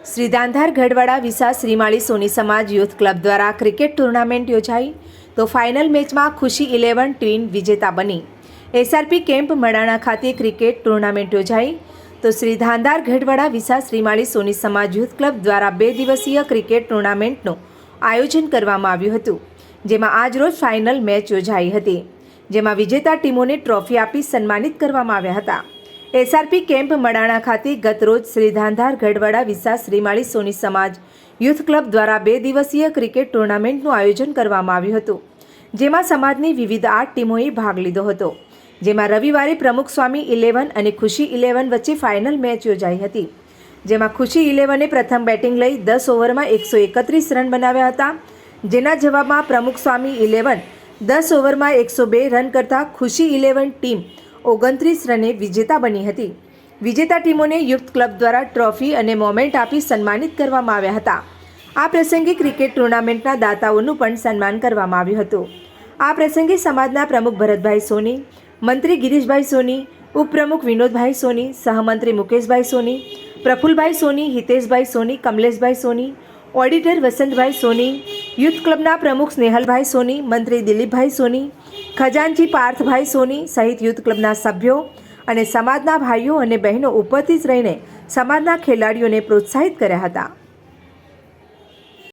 Shri ધાંધાર Gadhvada visa Shrimali સોની સમાજ youth club દ્વારા cricket tournament યોજાઈ તો ફાઇનલ મેચમાં ખુશી 11 ટીમ વિજેતા બની। એસઆરપી કેમ્પ મડાણા ખાતે ક્રિકેટ ટુર્નામેન્ટ યોજાઈ તો શ્રી ધાંધાર ગઢવાડા વિસા શ્રીમાળી સોની સમાજ યુથ ક્લબ દ્વારા 2 દિવસીય ક્રિકેટ ટુર્નામેન્ટનું આયોજન કરવામાં આવ્યું હતું, જેમાં આજરોજ ફાઇનલ મેચ યોજાઈ હતી, જેમાં વિજેતા ટીમોને ટ્રોફી આપી સન્માનિત કરવામાં આવ્યા હતા। એસઆરપી કેમ્પ મડાણા ખાતે ગતરોજ શ્રી ધાંધાર ગઢવાડા વિસા શ્રીમાળી સોની સમાજ યુથ ક્લબ દ્વારા 2 દિવસીય ક્રિકેટ ટુર્નામેન્ટનું આયોજન કરવામાં આવ્યું હતું, જેમાં સમાજની વિવિધ 8 ટીમોએ ભાગ લીધો હતો, જેમાં રવિવારે પ્રમુખ સ્વામી 11 અને ખુશી 11 વચ્ચે ફાઇનલ મેચ યોજાઈ હતી, જેમાં ખુશી 11એ પ્રથમ બેટિંગ લઈ 10 ઓવરમાં 131 રન બનાવ્યા હતા, જેના જવાબમાં પ્રમુખ સ્વામી 11 10 ઓવરમાં 102 રન કરતાં ખુશી 11 ટીમ 29 રને વિજેતા બની હતી। વિજેતા ટીમોને યુથ ક્લબ દ્વારા ટ્રોફી અને મોમેન્ટ આપી સન્માનિત કરવામાં આવ્યા હતા। આ પ્રસંગે ક્રિકેટ ટુર્નામેન્ટના દાતાઓનું પણ સન્માન કરવામાં આવ્યું હતું। આ પ્રસંગે સમાજના પ્રમુખ ભરતભાઈ સોની, મંત્રી ગિરીશભાઈ સોની, ઉપપ્રમુખ વિનોદભાઈ સોની, સહમંત્રી મુકેશભાઈ સોની, પ્રફુલભાઈ સોની, હિતેશભાઈ સોની, કમલેશભાઈ સોની, ઓડિટર વસંતભાઈ સોની, યુથ ક્લબના પ્રમુખ સ્નેહલભાઈ સોની, મંત્રી દિલીપભાઈ સોની, ખજાનચી પાર્થભાઈ સોની સહિત યુથ ક્લબના સભ્યો અને સમાજના ભાઈઓ અને બહેનો ઉપસ્થિત રહીને સમાજના ખેલાડીઓને પ્રોત્સાહિત કર્યા હતા।